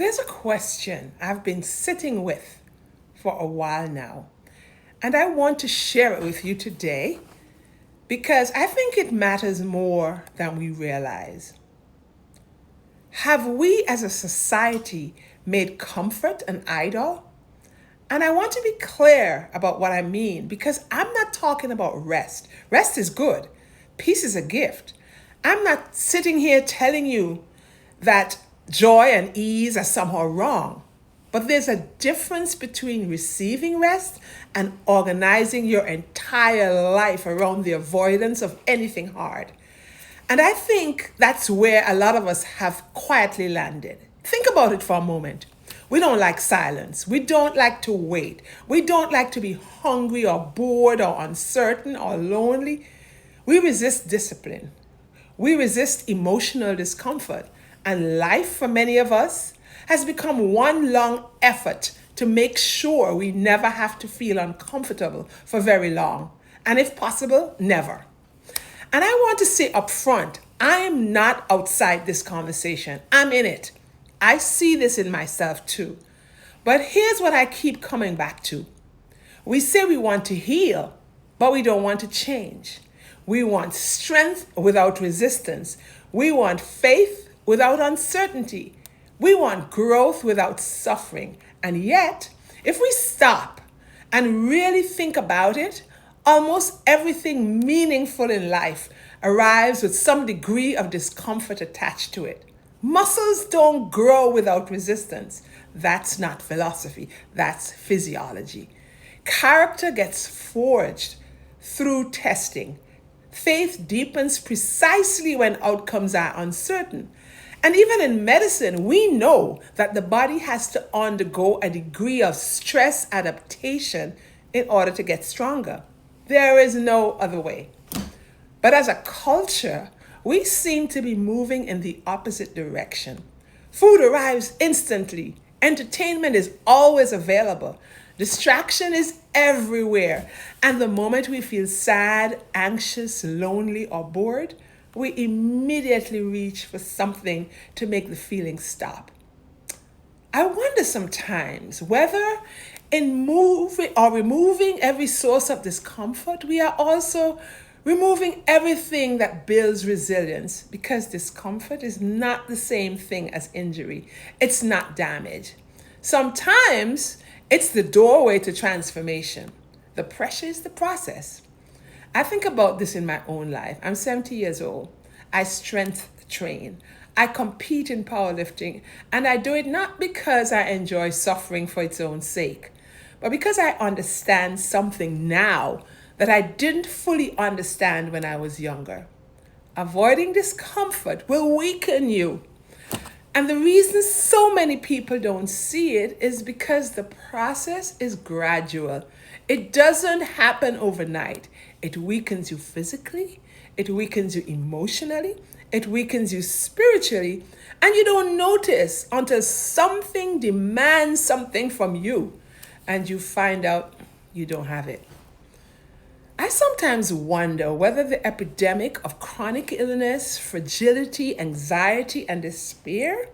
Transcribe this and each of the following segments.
There's a question I've been sitting with for a while now, and I want to share it with you today because I think it matters more than we realize. Have we as a society made comfort an idol? And I want to be clear about what I mean because I'm not talking about rest. Rest is good, peace is a gift. I'm not sitting here telling you that joy and ease are somehow wrong. But there's a difference between receiving rest and organizing your entire life around the avoidance of anything hard. And I think that's where a lot of us have quietly landed. Think about it for a moment. We don't like silence. We don't like to wait. We don't like to be hungry or bored or uncertain or lonely. We resist discipline. We resist emotional discomfort. And life for many of us has become one long effort to make sure we never have to feel uncomfortable for very long. And if possible, never. And I want to say up front, I am not outside this conversation. I'm in it. I see this in myself too. But here's what I keep coming back to. We say we want to heal, but we don't want to change. We want strength without resistance. We want faith without uncertainty. We want growth without suffering. And yet, if we stop and really think about it, almost everything meaningful in life arrives with some degree of discomfort attached to it. Muscles don't grow without resistance. That's not philosophy, that's physiology. Character gets forged through testing. Faith deepens precisely when outcomes are uncertain. And even in medicine, we know that the body has to undergo a degree of stress adaptation in order to get stronger. There is no other way. But as a culture, we seem to be moving in the opposite direction. Food arrives instantly. Entertainment is always available. Distraction is everywhere. And the moment we feel sad, anxious, lonely, or bored, we immediately reach for something to make the feeling stop. I wonder sometimes whether in moving or removing every source of discomfort, we are also removing everything that builds resilience, because discomfort is not the same thing as injury. It's not damage. Sometimes it's the doorway to transformation. The pressure is the process. I think about this in my own life. I'm 70 years old. I strength train. I compete in powerlifting, and I do it not because I enjoy suffering for its own sake, but because I understand something now that I didn't fully understand when I was younger. Avoiding discomfort will weaken you. And the reason so many people don't see it is because the process is gradual. It doesn't happen overnight. It weakens you physically, it weakens you emotionally, it weakens you spiritually, and you don't notice until something demands something from you and you find out you don't have it. I sometimes wonder whether the epidemic of chronic illness, fragility, anxiety, and despair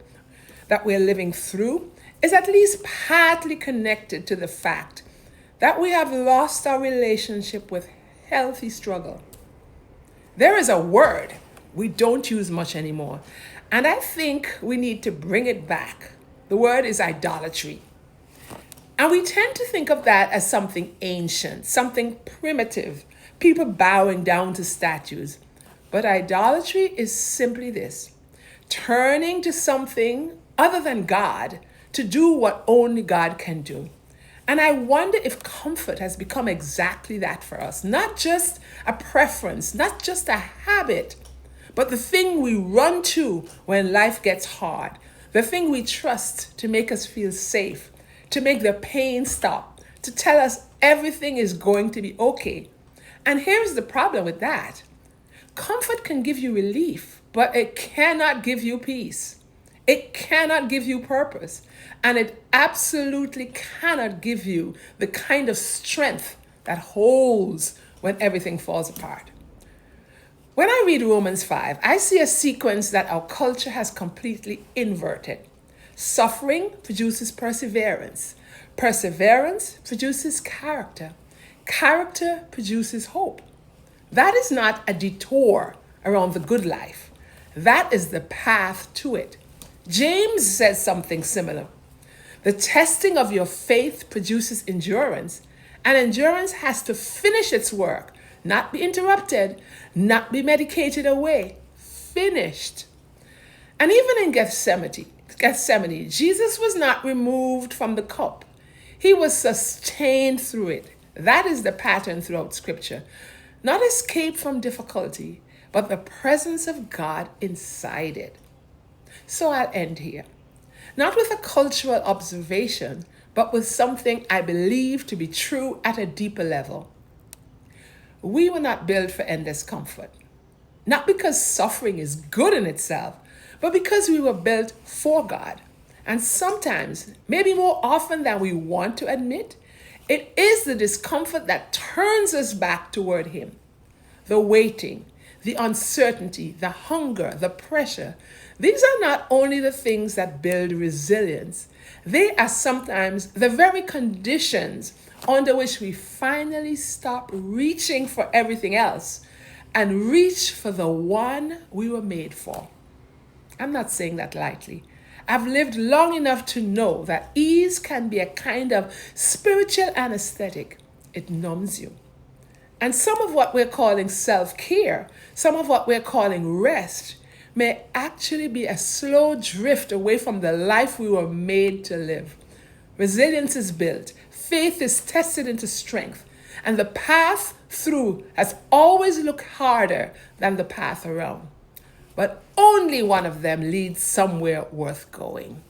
that we're living through is at least partly connected to the fact that we have lost our relationship with healthy struggle. There is a word we don't use much anymore, and I think we need to bring it back. The word is idolatry. And we tend to think of that as something ancient, something primitive, people bowing down to statues. But idolatry is simply this: turning to something other than God to do what only God can do. And I wonder if comfort has become exactly that for us. Not just a preference, not just a habit, but the thing we run to when life gets hard, the thing we trust to make us feel safe, to make the pain stop, to tell us everything is going to be okay. And here's the problem with that. Comfort can give you relief, but it cannot give you peace. It cannot give you purpose. And it absolutely cannot give you the kind of strength that holds when everything falls apart. When I read Romans 5, I see a sequence that our culture has completely inverted. Suffering produces perseverance. Perseverance produces character. Character produces hope. That is not a detour around the good life. That is the path to it. James says something similar. The testing of your faith produces endurance, and endurance has to finish its work, not be interrupted, not be medicated away. Finished. And even in Gethsemane, Jesus was not removed from the cup. He was sustained through it. That is the pattern throughout Scripture. Not escape from difficulty, but the presence of God inside it. So I'll end here. Not with a cultural observation, but with something I believe to be true at a deeper level. We were not built for endless comfort. Not because suffering is good in itself, but because we were built for God. And sometimes, maybe more often than we want to admit, it is the discomfort that turns us back toward Him. The waiting, the uncertainty, the hunger, the pressure. These are not only the things that build resilience, they are sometimes the very conditions under which we finally stop reaching for everything else and reach for the one we were made for. I'm not saying that lightly. I've lived long enough to know that ease can be a kind of spiritual anesthetic. It numbs you. And some of what we're calling self-care, some of what we're calling rest, may actually be a slow drift away from the life we were made to live. Resilience is built, faith is tested into strength, and the path through has always looked harder than the path around. But only one of them leads somewhere worth going.